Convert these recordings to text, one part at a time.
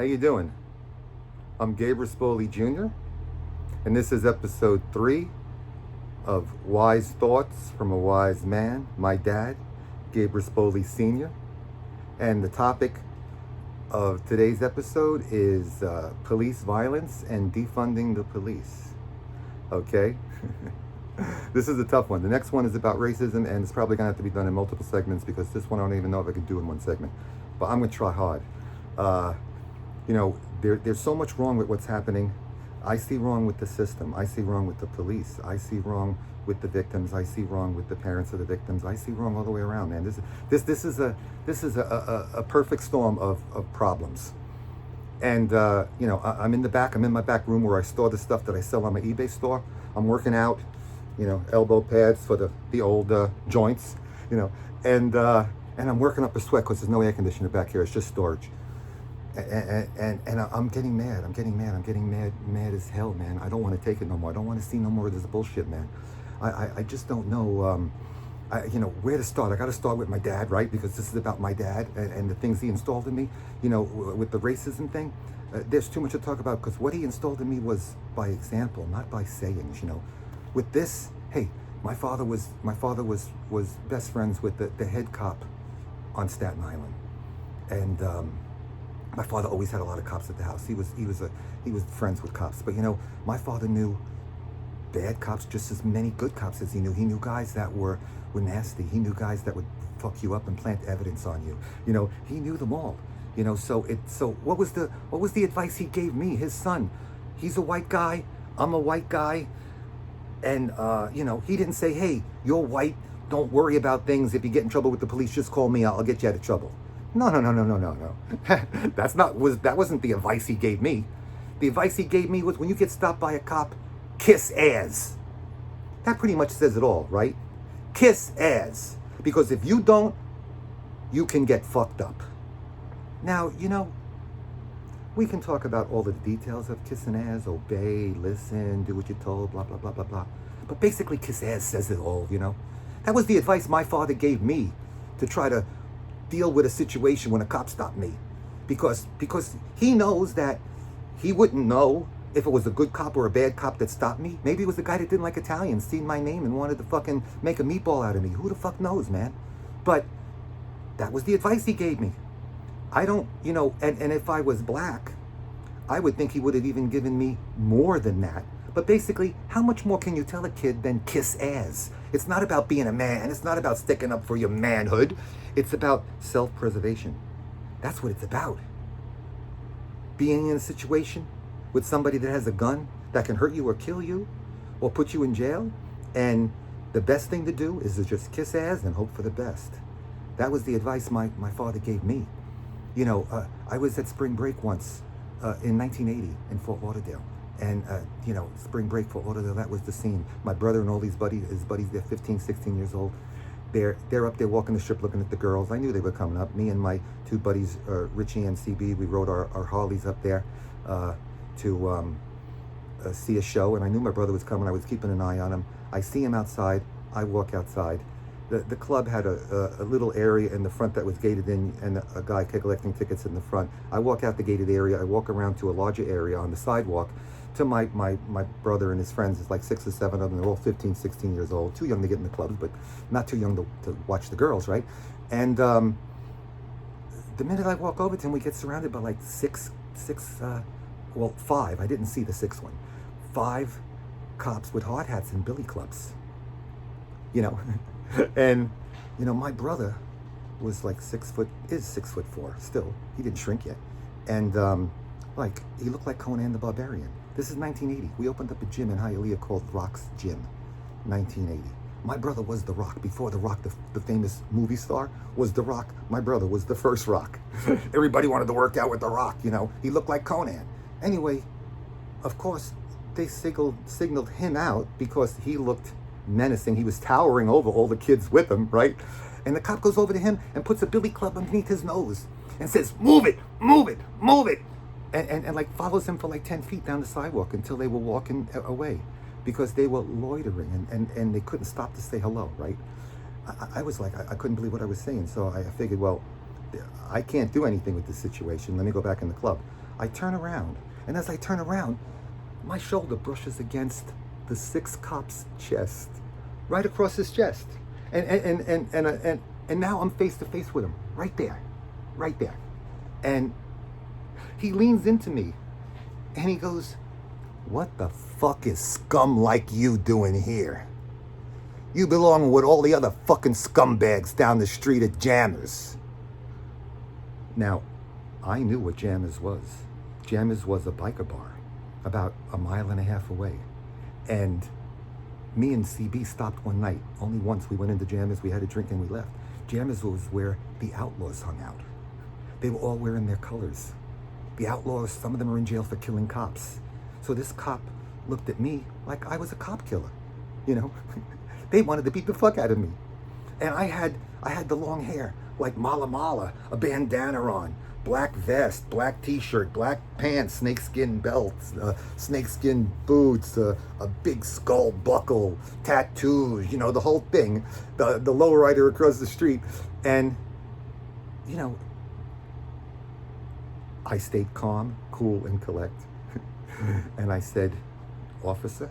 How you doing? I'm Gabe Rispoli Jr., and this is episode 3 of Wise Thoughts from a Wise Man, my dad, Gabe Rispoli Sr. And the topic of today's episode is police violence and defunding the police. Okay? This is a tough one. The next one is about racism, and it's probably going to have to be done in multiple segments because this one I don't even know if I can do in one segment. But I'm going to try hard. There's so much wrong with what's happening. I see wrong with the system. I see wrong with the police. I see wrong with the victims. I see wrong with the parents of the victims. I see wrong all the way around, man. This is a perfect storm of problems. And I'm in the back. I'm in my back room where I store the stuff that I sell on my eBay store. I'm working out, elbow pads for the old joints, and I'm working up a sweat because there's no air conditioner back here. It's just storage. And I'm getting mad. I'm getting mad as hell, man. I don't want to take it no more. I don't want to see no more of this bullshit, man. I just don't know, where to start. I got to start with my dad, right? Because this is about my dad and the things he installed in me, with the racism thing. There's too much to talk about because what he installed in me was by example, not by sayings, With this, hey, my father was best friends with the head cop on Staten Island. And, my father always had a lot of cops at the house. He was friends with cops. But my father knew bad cops just as many good cops as he knew. He knew guys that were nasty. He knew guys that would fuck you up and plant evidence on you. He knew them all. So what was the advice he gave me, his son? He's a white guy. I'm a white guy. And he didn't say, hey, you're white. Don't worry about things. If you get in trouble with the police, just call me. I'll get you out of trouble. No. That wasn't the advice he gave me. The advice he gave me was when you get stopped by a cop, kiss ass. That pretty much says it all, right? Kiss ass. Because if you don't, you can get fucked up. Now, we can talk about all the details of kissing ass, obey, listen, do what you're told, blah, blah, blah, blah, blah. But basically, kiss ass says it all, That was the advice my father gave me to try to deal with a situation when a cop stopped me, because he knows that he wouldn't know if it was a good cop or a bad cop that stopped me. Maybe it was the guy that didn't like Italians, seen my name and wanted to fucking make a meatball out of me. Who the fuck knows, man? But that was the advice he gave me. I don't, and if I was black, I would think he would have even given me more than that. But basically, how much more can you tell a kid than kiss ass? It's not about being a man. It's not about sticking up for your manhood. It's about self-preservation. That's what it's about. Being in a situation with somebody that has a gun that can hurt you or kill you or put you in jail, and the best thing to do is to just kiss ass and hope for the best. That was the advice my father gave me. I was at spring break once in 1980 in Fort Lauderdale. And, spring break for Lauderdale, that was the scene. My brother and all his buddies, they're 15, 16 years old. They're up there walking the strip looking at the girls. I knew they were coming up. Me and my two buddies, Richie and CB, we rode our Harleys up there to see a show. And I knew my brother was coming. I was keeping an eye on him. I see him outside. I walk outside. The club had a little area in the front that was gated in, and a guy collecting tickets in the front. I walk out the gated area. I walk around to a larger area on the sidewalk to my brother and his friends. It's like 6 or 7 of them. They're all 15, 16 years old. Too young to get in the clubs, but not too young to watch the girls, right? And the minute I walk over to him, we get surrounded by like five. I didn't see the sixth one. 5 cops with hard hats and billy clubs. And my brother was like 6'4" still. He didn't shrink yet. And he looked like Conan the Barbarian. This is 1980. We opened up a gym in Hialeah called Rock's Gym. 1980. My brother was The Rock. Before The Rock, the famous movie star, was The Rock. My brother was the first Rock. Everybody wanted to work out with The Rock, He looked like Conan. Anyway, of course, they signaled him out because he looked menacing. He was towering over all the kids with him, right? And the cop goes over to him and puts a billy club underneath his nose and says, move it, move it, move it. And like follows him for like 10 feet down the sidewalk until they were walking away because they were loitering and they couldn't stop to say hello, right? I was like, I couldn't believe what I was saying. So I figured, well, I can't do anything with this situation. Let me go back in the club. I turn around, and as I turn around, my shoulder brushes against the sixth cop's chest, right across his chest, and now I'm face to face with him, right there, and he leans into me, and he goes, "What the fuck is scum like you doing here? You belong with all the other fucking scumbags down the street at Jammers." Now, I knew what Jammers was. Jammers was a biker bar about a mile and a half away. And me and CB stopped one night. Only once. We went into Jammers, we had a drink, and we left. Jammers was where the outlaws hung out. They were all wearing their colors. The outlaws, some of them are in jail for killing cops. So this cop looked at me like I was a cop killer, you know? They wanted to beat the fuck out of me. And I had the long hair, like Mala Mala, a bandana on, black vest, black t-shirt, black pants, snakeskin belts, snakeskin boots, a big skull buckle, tattoos, you know, the whole thing, the lowrider across the street. And, you know, I stayed calm, cool, and collect. And I said, "Officer,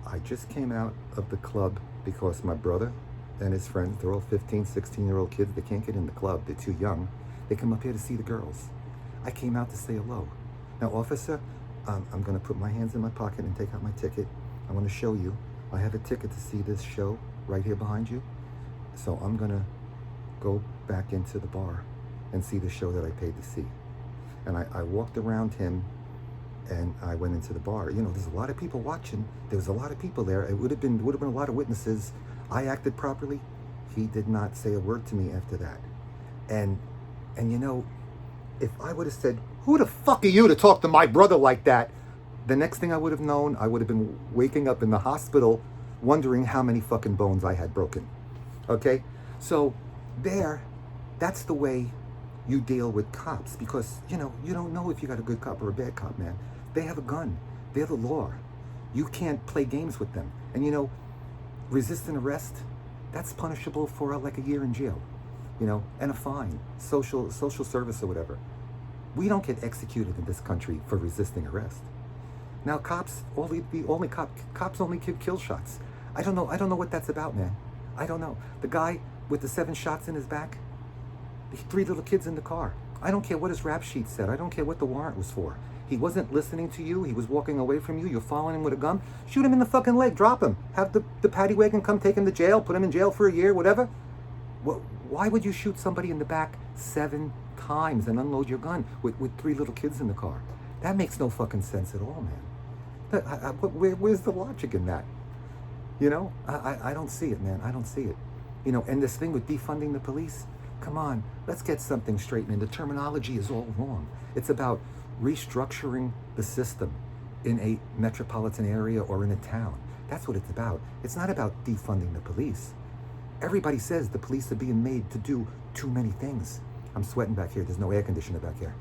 I just came out of the club because my brother and his friends, they're all 15, 16-year-old kids. They can't get in the club. They're too young. They come up here to see the girls. I came out to say hello. Now, officer, I'm going to put my hands in my pocket and take out my ticket. I want to show you. I have a ticket to see this show right here behind you. So I'm going to go back into the bar and see the show that I paid to see." And I walked around him, and I went into the bar. You know, there's a lot of people watching. There was a lot of people there. It would have been a lot of witnesses. I acted properly. He did not say a word to me after that. And you know, if I would have said, "Who the fuck are you to talk to my brother like that?" the next thing I would have known, I would have been waking up in the hospital wondering how many fucking bones I had broken. Okay? So that's the way you deal with cops, because, you know, you don't know if you got a good cop or a bad cop, man. They have a gun. They're the law. You can't play games with them. And, you know, resisting arrest, that's punishable for like a year in jail, you know, and a fine, social service or whatever. We don't get executed in this country for resisting arrest. Now, cops only give kill shots. I don't know what that's about, man. I don't know. The guy with the 7 shots in his back, the 3 little kids in the car. I don't care what his rap sheet said. I don't care what the warrant was for. He wasn't listening to you. He was walking away from you. You're following him with a gun. Shoot him in the fucking leg. Drop him. Have the paddy wagon come take him to jail. Put him in jail for a year, whatever. Why would you shoot somebody in the back 7 times and unload your gun with 3 little kids in the car? That makes no fucking sense at all, man. Where's the logic in that? You know, I don't see it, man. I don't see it. You know, and this thing with defunding the police, come on, let's get something straightened. The terminology is all wrong. It's about restructuring the system in a metropolitan area or in a town. That's what it's about. It's not about defunding the police. Everybody says the police are being made to do too many things. I'm sweating back here. There's no air conditioner back here.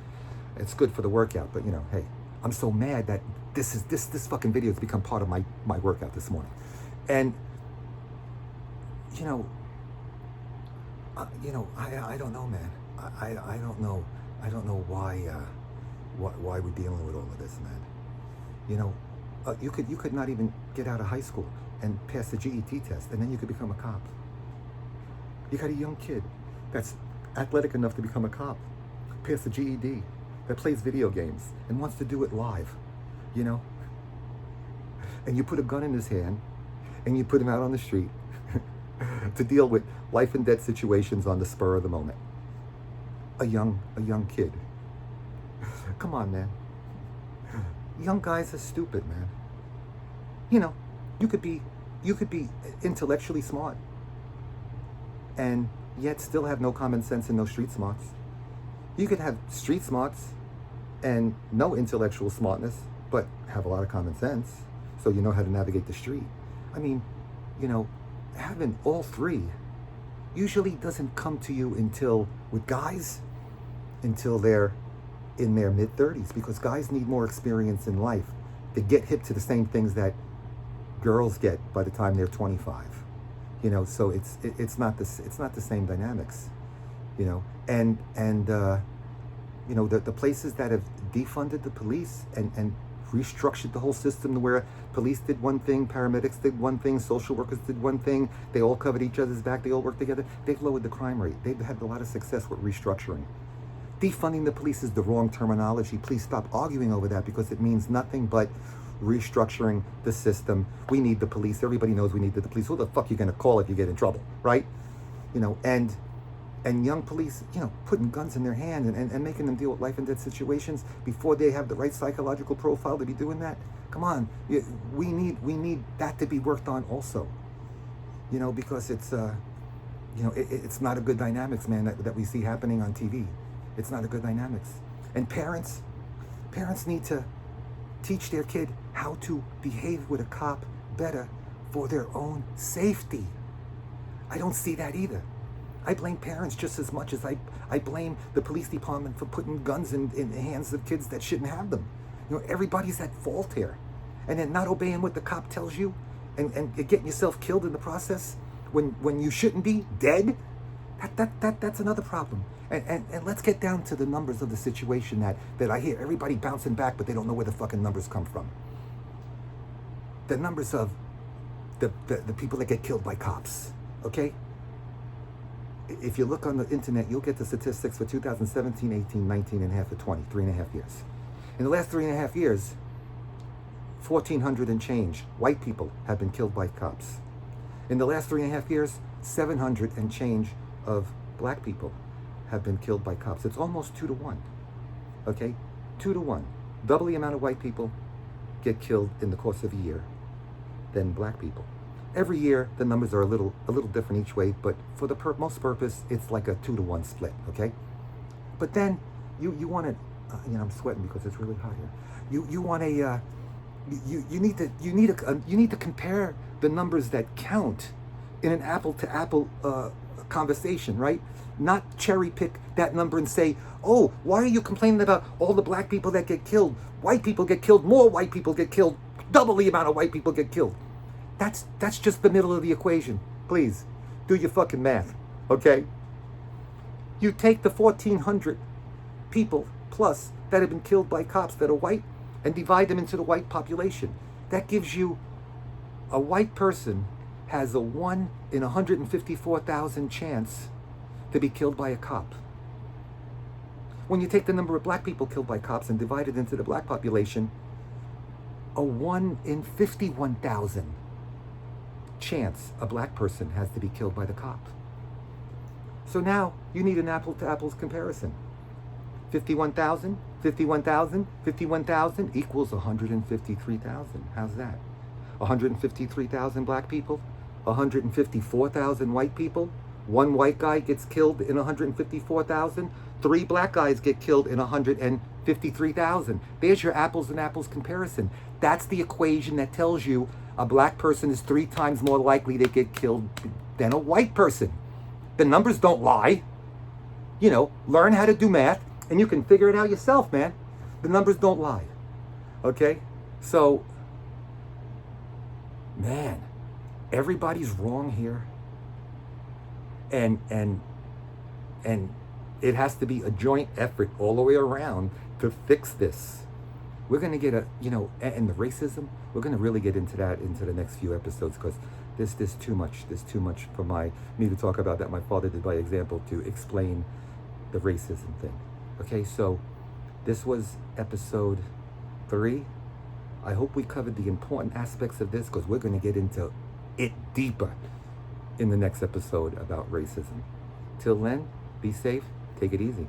It's good for the workout, but, you know, hey, I'm so mad that this fucking video has become part of my workout this morning. And, you know, I don't know, man. I don't know. I don't know why we're dealing with all of this, man. You know, you could not even get out of high school and pass the GET test, and then you could become a cop. You got a young kid that's athletic enough to become a cop, pass the GED, that plays video games and wants to do it live, you know? And you put a gun in his hand and you put him out on the street to deal with life and death situations on the spur of the moment. A young kid. Come on, man. Young guys are stupid, man. You know, you could be intellectually smart and yet still have no common sense and no street smarts. You could have street smarts and no intellectual smartness, but have a lot of common sense, so you know how to navigate the street. I mean, you know, having all 3 usually doesn't come to you until they're in their mid-30s, because guys need more experience in life to get hip to the same things that girls get by the time they're 25. You know, so it's not the same dynamics, you know. And the places that have defunded the police and restructured the whole system to where police did one thing, paramedics did one thing, social workers did one thing, they all covered each other's back, they all worked together, they've lowered the crime rate. They've had a lot of success with restructuring. Defunding the police is the wrong terminology. Please stop arguing over that because it means nothing but restructuring the system. We need the police. Everybody knows we need the police. Who the fuck are you going to call if you get in trouble, right? And young police, putting guns in their hand and making them deal with life and death situations before they have the right psychological profile to be doing that. Come on, we need that to be worked on also. Because it's it's not a good dynamics, man, that we see happening on TV. It's not a good dynamics. And parents need to teach their kid how to behave with a cop better for their own safety. I don't see that either. I blame parents just as much as I blame the police department for putting guns in the hands of kids that shouldn't have them. Everybody's at fault here. And then not obeying what the cop tells you and getting yourself killed in the process when you shouldn't be dead, that's another problem. And let's get down to the numbers of the situation that I hear everybody bouncing back, but they don't know where the fucking numbers come from. The numbers of the people that get killed by cops, okay? If you look on the internet, you'll get the statistics for 2017, 18, 19, and half of 20, 3.5 years. In the last 3.5 years, 1,400 and change white people have been killed by cops. In the last 3.5 years, 700 and change of black people have been killed by cops. It's almost 2 to 1, okay? 2 to 1. Double the amount of white people get killed in the course of a year than black people. Every year, the numbers are a little different each way, but for the most purpose, it's like a 2 to 1 split, okay? But then you want to, I'm sweating because it's really hot here. You want a, you need to compare the numbers that count in an apple to apple conversation, right? Not cherry pick that number and say, oh, why are you complaining about all the black people that get killed? White people get killed, more white people get killed, double the amount of white people get killed. That's just the middle of the equation. Please, do your fucking math, okay? You take the 1,400 people plus that have been killed by cops that are white and divide them into the white population. That gives you a white person has a 1 in 154,000 chance to be killed by a cop. When you take the number of black people killed by cops and divide it into the black population, a 1 in 51,000 chance a black person has to be killed by the cop. So now you need an apple to apples comparison. 51,000, 51,000, 51,000 equals 153,000. How's that? 153,000 black people, 154,000 white people. One white guy gets killed in 154,000. 3 black guys get killed in 153,000. There's your apples and apples comparison. That's the equation that tells you a black person is 3 times more likely to get killed than a white person. The numbers don't lie. Learn how to do math and you can figure it out yourself, man. The numbers don't lie. Okay? So, man, everybody's wrong here. And it has to be a joint effort all the way around to fix this. We're going to get and the racism, we're going to really get into that into the next few episodes because there's too much for me to talk about that my father did by example to explain the racism thing. Okay, so this was episode 3. I hope we covered the important aspects of this because we're going to get into it deeper in the next episode about racism. Till then, be safe, take it easy.